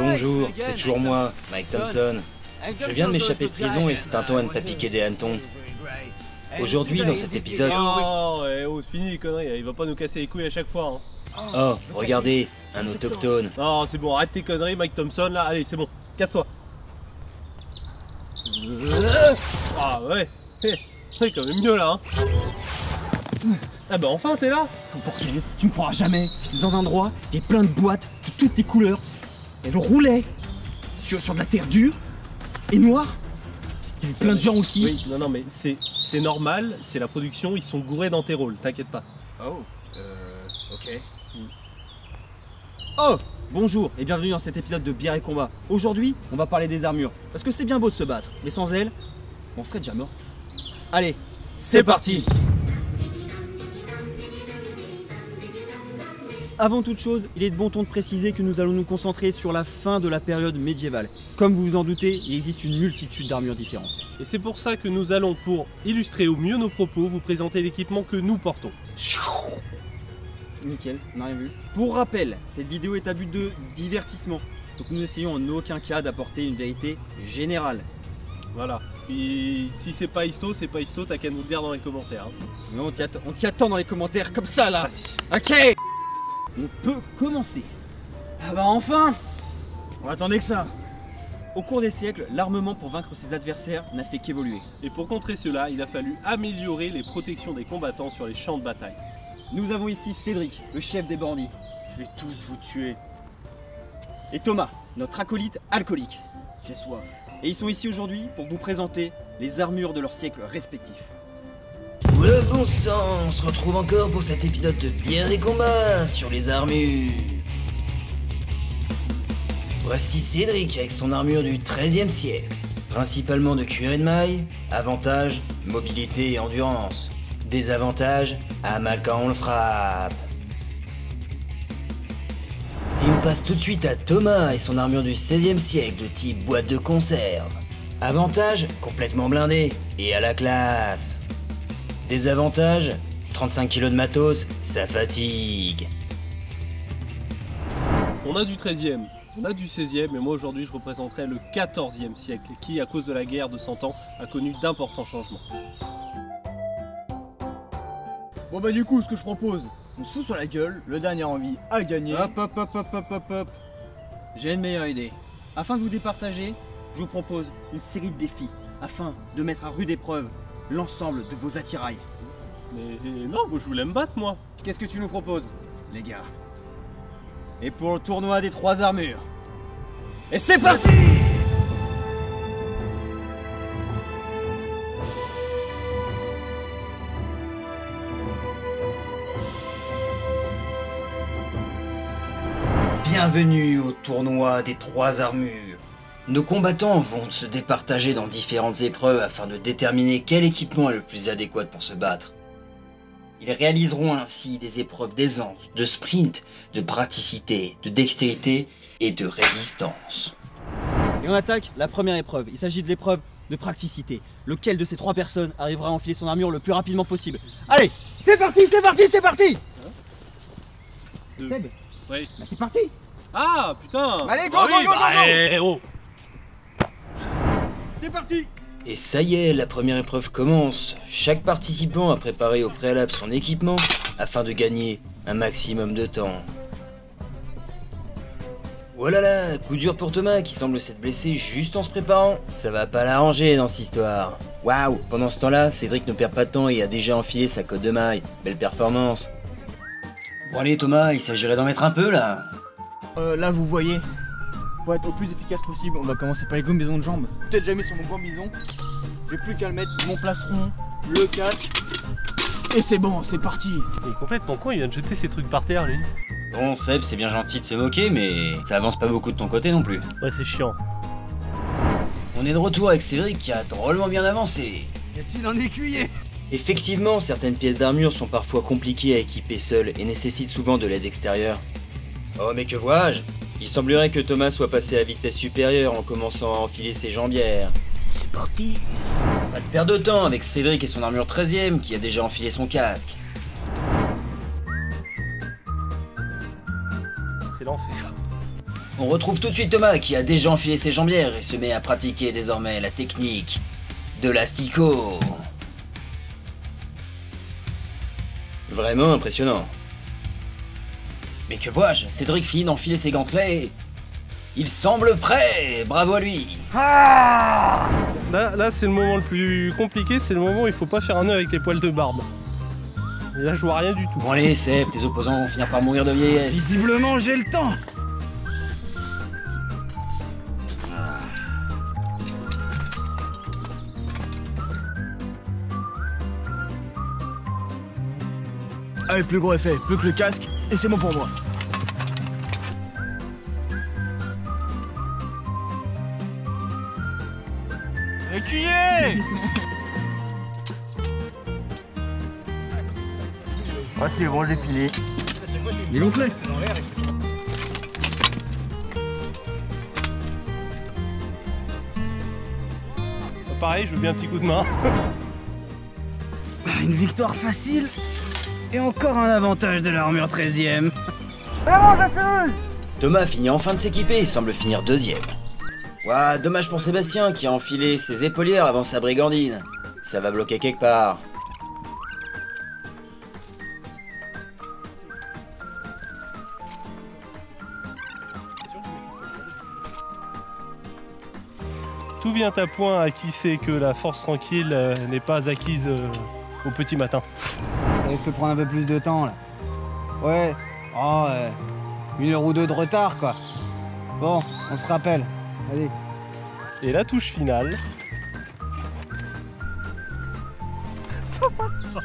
Bonjour, c'est toujours moi, Mike Thompson. Je viens de m'échapper de prison et c'est un temps à ne pas piquer des hannetons. Aujourd'hui, dans cet épisode... Oh, c'est fini les conneries, il va pas nous casser les couilles à chaque fois. Hein. Oh, regardez, un autochtone. Non, c'est bon, arrête tes conneries, Mike Thompson, là, allez, c'est bon, casse-toi. Ah ouais, c'est quand même mieux là. Hein. Ah bah enfin, t'es là. Portier, tu me croiras jamais. J'étais dans un endroit, il y avait plein de boîtes de toutes les couleurs. Elle roulait sur de la terre dure et noire. Il y avait plein de gens aussi. Oui, non, mais c'est normal, c'est la production, ils sont gourés dans tes rôles, t'inquiète pas. Oh, ok. Oh, bonjour et bienvenue dans cet épisode de Bière et Combat. Aujourd'hui, on va parler des armures. Parce que c'est bien beau de se battre, mais sans elles, on serait déjà mort. Allez, c'est parti. Avant toute chose, il est de bon ton de préciser que nous allons nous concentrer sur la fin de la période médiévale. Comme vous vous en doutez, il existe une multitude d'armures différentes. Et c'est pour ça que nous allons, pour illustrer au mieux nos propos, vous présenter l'équipement que nous portons. Nickel, on n'a rien vu. Pour rappel, cette vidéo est à but de divertissement. Donc nous n'essayons en aucun cas d'apporter une vérité générale. Voilà. Puis si c'est pas histo, t'as qu'à nous le dire dans les commentaires. Hein. Mais on t'y attend dans les commentaires comme ça là. Ok. On peut commencer. Ah bah enfin. On attendait que ça. Au cours des siècles, l'armement pour vaincre ses adversaires n'a fait qu'évoluer. Et pour contrer cela, il a fallu améliorer les protections des combattants sur les champs de bataille. Nous avons ici Cédric, le chef des bandits. Je vais tous vous tuer. Et Thomas, notre acolyte alcoolique. J'ai soif. Et ils sont ici aujourd'hui pour vous présenter les armures de leurs siècles respectifs. Le bon sang, on se retrouve encore pour cet épisode de Bière et Combat sur les armures. Voici Cédric avec son armure du XIIIe siècle. Principalement de cuir et de maille, avantages, mobilité et endurance. Désavantages, à mal quand on le frappe. Et on passe tout de suite à Thomas et son armure du XVIe siècle de type boîte de conserve. Avantages, complètement blindé et à la classe. Désavantages, 35 kg de matos, ça fatigue. On a du 13e, on a du 16e, et moi aujourd'hui je représenterai le 14e siècle, qui à cause de la guerre de 100 ans a connu d'importants changements. Bon bah du coup, ce que je propose, on se fout sur la gueule, le dernier envie a gagné. Hop. J'ai une meilleure idée. Afin de vous départager, je vous propose une série de défis, afin de mettre à rude épreuve l'ensemble de vos attirails. Mais non, moi je voulais me battre moi. Qu'est-ce que tu nous proposes, les gars? Et pour le tournoi des 3 armures. Et c'est parti! Bienvenue au tournoi des 3 armures. Nos combattants vont se départager dans différentes épreuves afin de déterminer quel équipement est le plus adéquat pour se battre. Ils réaliseront ainsi des épreuves d'aisance, de sprint, de praticité, de dextérité et de résistance. Et on attaque la première épreuve. Il s'agit de l'épreuve de praticité. Lequel de ces 3 personnes arrivera à enfiler son armure le plus rapidement possible? Allez, c'est parti. Seb, Oui. bah c'est parti. Ah putain. Allez, go, Ah go, oui, go, bah, go, go. eh, oh. C'est parti. Et ça y est, la première épreuve commence. Chaque participant a préparé au préalable son équipement afin de gagner un maximum de temps. Voilà là, coup dur pour Thomas qui semble s'être blessé juste en se préparant. Ça va pas l'arranger dans cette histoire. Waouh, pendant ce temps-là, Cédric ne perd pas de temps et a déjà enfilé sa cotte de maille. Belle performance. Bon allez Thomas, il s'agirait d'en mettre un peu là. Là vous voyez, pour être au plus efficace possible, on va commencer par les combinaisons de jambes. Peut-être jamais sur mon combinaison. J'ai plus qu'à le mettre, mon plastron, le casque. Et c'est bon, c'est parti. Il est complètement con, il vient de jeter ses trucs par terre lui. Bon Seb, c'est bien gentil de se moquer, mais ça avance pas beaucoup de ton côté non plus. Ouais, c'est chiant. On est de retour avec Cédric qui a drôlement bien avancé. Y a-t-il un écuyer? Effectivement, certaines pièces d'armure sont parfois compliquées à équiper seules et nécessitent souvent de l'aide extérieure. Oh mais que vois-je? Il semblerait que Thomas soit passé à vitesse supérieure en commençant à enfiler ses jambières. C'est parti. Pas de perdre de temps avec Cédric et son armure 13e qui a déjà enfilé son casque. C'est l'enfer. On retrouve tout de suite Thomas qui a déjà enfilé ses jambières et se met à pratiquer désormais la technique de l'asticot. Vraiment impressionnant. Mais que vois-je? Cédric finit d'enfiler ses gantelets. Il semble prêt. Bravo à lui. Là c'est le moment le plus compliqué, c'est le moment où il faut pas faire un nœud avec les poils de barbe. Et là je vois rien du tout. Bon allez Seb, tes opposants vont finir par mourir de vieillesse. Visiblement j'ai le temps. Avec plus gros effet, plus que le casque, et c'est bon pour moi. Écuyer. Ah c'est bon, j'ai filé. Les gonflés. Pareil, je veux bien un petit coup de main. Une victoire facile. Et encore un avantage de l'armure 13ème. Thomas finit enfin de s'équiper et semble finir deuxième. Ouah, dommage pour Sébastien qui a enfilé ses épaulières avant sa brigandine. Ça va bloquer quelque part. Tout vient à point à qui sait que la force tranquille n'est pas acquise au petit matin. Ça risque de prendre un peu plus de temps là. Ouais. Oh, 1 heure ou 2 de retard quoi. Bon, on se rappelle. Allez. Et la touche finale. Ça passe pas.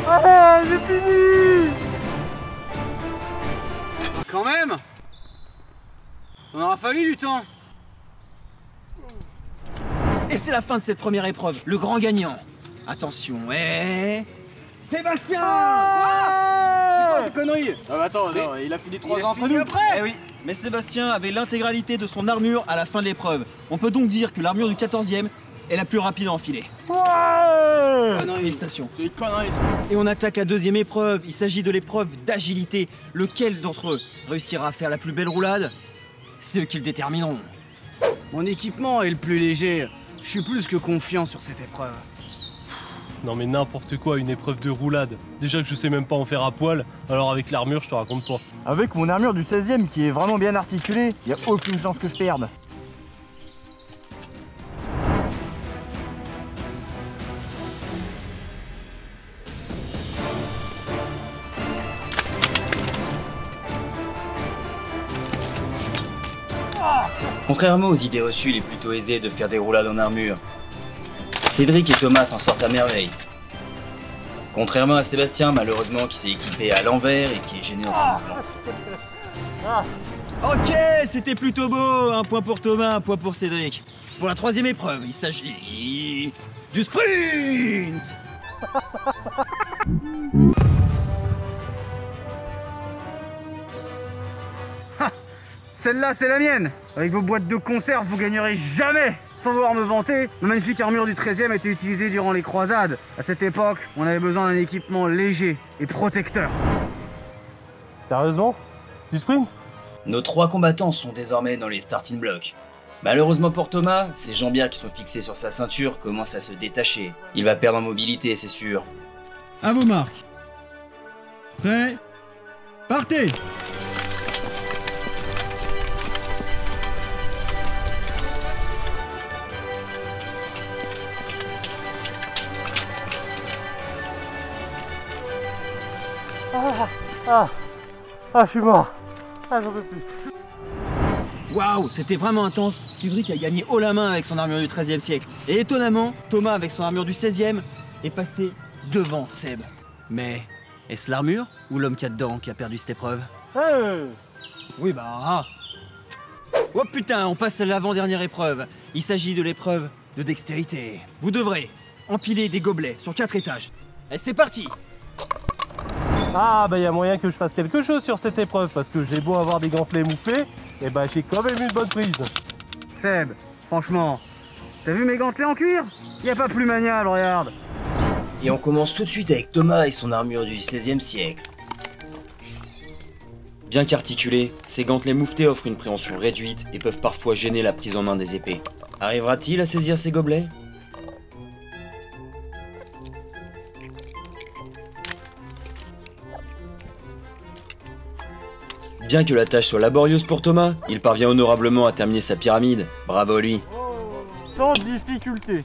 Ah, j'ai fini. Quand même. T'en aura fallu du temps. Et c'est la fin de cette première épreuve, le grand gagnant. Attention, Sébastien. C'est quoi ces conneries? Ah bah attends, non, il a fini 3 ans après nous. Eh oui, mais Sébastien avait l'intégralité de son armure à la fin de l'épreuve. On peut donc dire que l'armure du 14ème est la plus rapide à enfiler. Félicitations. C'est une connerie ça. Et on attaque la deuxième épreuve. Il s'agit de l'épreuve d'agilité. Lequel d'entre eux réussira à faire la plus belle roulade? C'est eux qui le détermineront. Mon équipement est le plus léger. Je suis plus que confiant sur cette épreuve. Non mais n'importe quoi, une épreuve de roulade. Déjà que je sais même pas en faire à poil, alors avec l'armure je te raconte pas. Avec mon armure du 16ème qui est vraiment bien articulée, y a aucune chance que je perde. Contrairement aux idées reçues, il est plutôt aisé de faire des roulades en armure. Cédric et Thomas s'en sortent à merveille. Contrairement à Sébastien, malheureusement, qui s'est équipé à l'envers et qui est gêné dans ses mouvements. Ok, c'était plutôt beau. Un point pour Thomas, un point pour Cédric. Pour la troisième épreuve, il s'agit du sprint. Celle-là, c'est la mienne. Avec vos boîtes de conserve, vous gagnerez jamais. Sans vouloir me vanter, la magnifique armure du 13ème a été utilisée durant les croisades. À cette époque, on avait besoin d'un équipement léger et protecteur. Sérieusement? Du sprint? Nos 3 combattants sont désormais dans les starting blocks. Malheureusement pour Thomas, ses jambières qui sont fixées sur sa ceinture commencent à se détacher. Il va perdre en mobilité, c'est sûr. À vos marques. Prêt? Partez! Je suis mort. Ah, j'en peux plus. Waouh, c'était vraiment intense. Cédric a gagné haut la main avec son armure du 13e siècle. Et étonnamment, Thomas avec son armure du 16e est passé devant Seb. Mais est-ce l'armure ou l'homme qu'il y a dedans qui a perdu cette épreuve? Oui bah... Oh putain, on passe à l'avant-dernière épreuve. Il s'agit de l'épreuve de dextérité. Vous devrez empiler des gobelets sur 4 étages. Et c'est parti! Ah bah y a moyen que je fasse quelque chose sur cette épreuve parce que j'ai beau avoir des gantelets mouflés, et bah j'ai quand même une bonne prise. Seb, franchement, t'as vu mes gantelets en cuir? Y a pas plus maniable, regarde. Et on commence tout de suite avec Thomas et son armure du 16e siècle. Bien qu'articulés, ces gantelets moufetés offrent une préhension réduite et peuvent parfois gêner la prise en main des épées. Arrivera-t-il à saisir ces gobelets? Bien que la tâche soit laborieuse pour Thomas, il parvient honorablement à terminer sa pyramide. Bravo lui. Sans difficulté.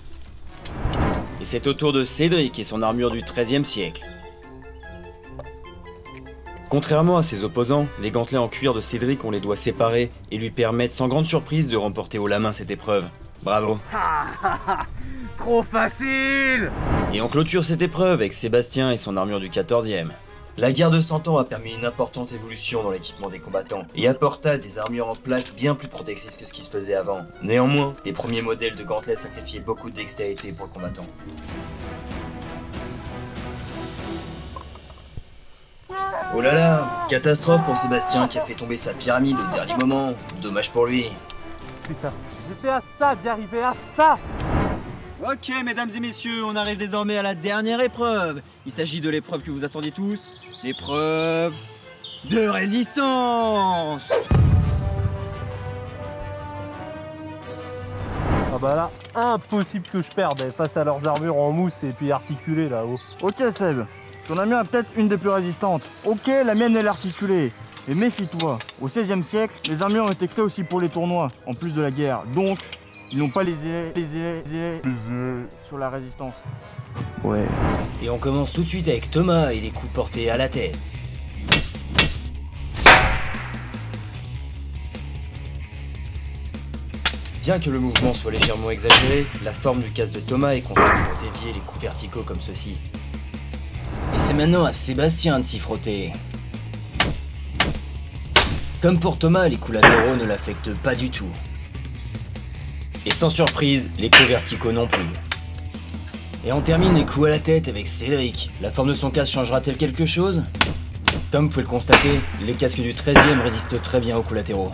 Et c'est au tour de Cédric et son armure du XIIIe siècle. Contrairement à ses opposants, les gantelets en cuir de Cédric ont les doigts séparés et lui permettent sans grande surprise de remporter haut la main cette épreuve. Bravo. Trop facile! Et on clôture cette épreuve avec Sébastien et son armure du XIVe. La guerre de 100 ans a permis une importante évolution dans l'équipement des combattants et apporta des armures en plaques bien plus protectrices que ce qui se faisait avant. Néanmoins, les premiers modèles de gantelets sacrifiaient beaucoup de dextérité pour le combattant. Oh là là, catastrophe pour Sébastien qui a fait tomber sa pyramide au dernier moment. Dommage pour lui. Putain, j'étais à ça d'y arriver, à ça. Ok, mesdames et messieurs, on arrive désormais à la dernière épreuve. Il s'agit de l'épreuve que vous attendiez tous, l'épreuve de résistance. Ah bah là, impossible que je perde face à leurs armures en mousse et puis articulées là-haut. Ok Seb, ton ami a peut-être une des plus résistantes. Ok, la mienne elle est articulée. Mais méfie-toi, au XVIe siècle, les armures ont été créées aussi pour les tournois, en plus de la guerre. Donc, ils n'ont pas lésé sur la résistance. Ouais. Et on commence tout de suite avec Thomas et les coups portés à la tête. Bien que le mouvement soit légèrement exagéré, la forme du casque de Thomas est conçue pour dévier les coups verticaux comme ceci. Et c'est maintenant à Sébastien de s'y frotter. Comme pour Thomas, les coups latéraux ne l'affectent pas du tout. Et sans surprise, les coups verticaux non plus. Et on termine les coups à la tête avec Cédric. La forme de son casque changera-t-elle quelque chose? Comme vous pouvez le constater, les casques du XIIIe résistent très bien aux coups latéraux.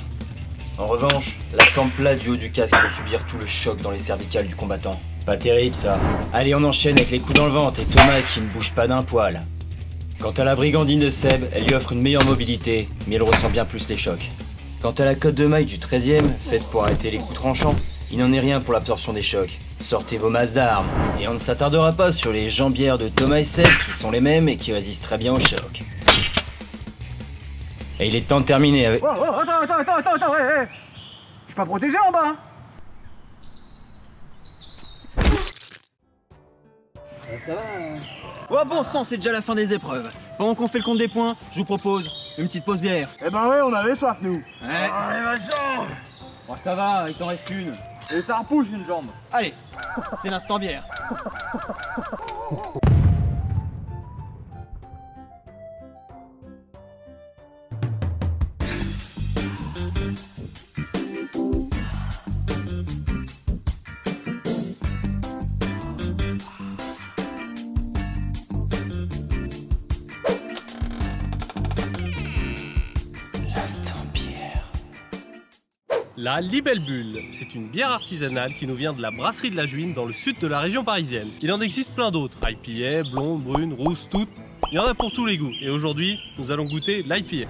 En revanche, la forme plate du haut du casque peut subir tout le choc dans les cervicales du combattant. Pas terrible ça. Allez, on enchaîne avec les coups dans le ventre et Thomas qui ne bouge pas d'un poil. Quant à la brigandine de Seb, elle lui offre une meilleure mobilité, mais elle ressent bien plus les chocs. Quant à la cotte de maille du XIIIe, faite pour arrêter les coups tranchants, il n'en est rien pour l'absorption des chocs. Sortez vos masses d'armes. Et on ne s'attardera pas sur les jambières de Thomas et Seb qui sont les mêmes et qui résistent très bien aux chocs. Et il est temps de terminer avec... Oh, attends, hey. Je suis pas protégé en bas. Ça va. Oh bon sang, c'est déjà la fin des épreuves. Pendant qu'on fait le compte des points, je vous propose une petite pause bière. Eh ben ouais, on avait soif nous. Ouais. Allez, ma jambe. Oh ça va, il t'en reste une. Et ça repousse une jambe. Allez, c'est l'instant bière. La Libelle Bulle, c'est une bière artisanale qui nous vient de la brasserie de la Juine dans le sud de la région parisienne. Il en existe plein d'autres, IPA, blonde, brune, rousse, toutes. Il y en a pour tous les goûts. Et aujourd'hui, nous allons goûter l'IPA.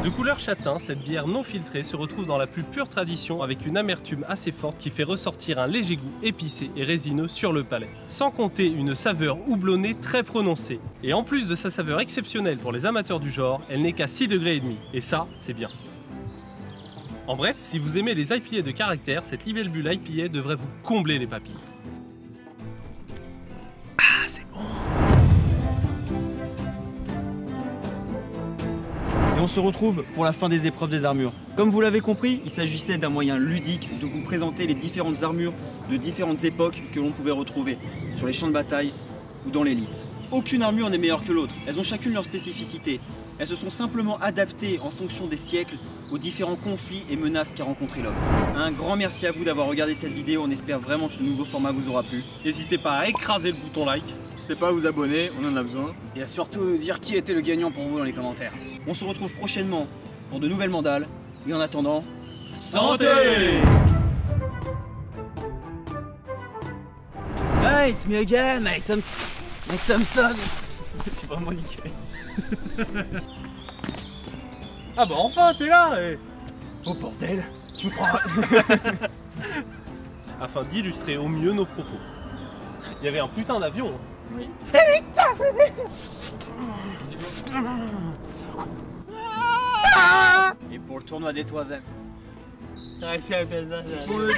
De couleur châtain, cette bière non filtrée se retrouve dans la plus pure tradition avec une amertume assez forte qui fait ressortir un léger goût épicé et résineux sur le palais. Sans compter une saveur houblonnée très prononcée. Et en plus de sa saveur exceptionnelle pour les amateurs du genre, elle n'est qu'à 6,5 degrés. Et ça, c'est bien. En bref, si vous aimez les IPA de caractère, cette Libelle Bulle IPA devrait vous combler les papilles. Ah, c'est bon. Et on se retrouve pour la fin des épreuves des armures. Comme vous l'avez compris, il s'agissait d'un moyen ludique de vous présenter les différentes armures de différentes époques que l'on pouvait retrouver sur les champs de bataille ou dans les lices. Aucune armure n'est meilleure que l'autre, elles ont chacune leur spécificité. Elles se sont simplement adaptées en fonction des siècles aux différents conflits et menaces qu'a rencontré l'homme. Un grand merci à vous d'avoir regardé cette vidéo, on espère vraiment que ce nouveau format vous aura plu. N'hésitez pas à écraser le bouton like. N'hésitez pas à vous abonner, on en a besoin. Et à surtout dire qui était le gagnant pour vous dans les commentaires. On se retrouve prochainement pour de nouvelles mandales. Et en attendant, Santé! Hey, it's me again, Mike Thompson. C'est vraiment nickel. Ah bah enfin, t'es là Oh bordel, tu me crois? Afin d'illustrer au mieux nos propos. Il y avait un putain d'avion. Hein. Oui. Et pour le tournoi des troisièmes. Pour le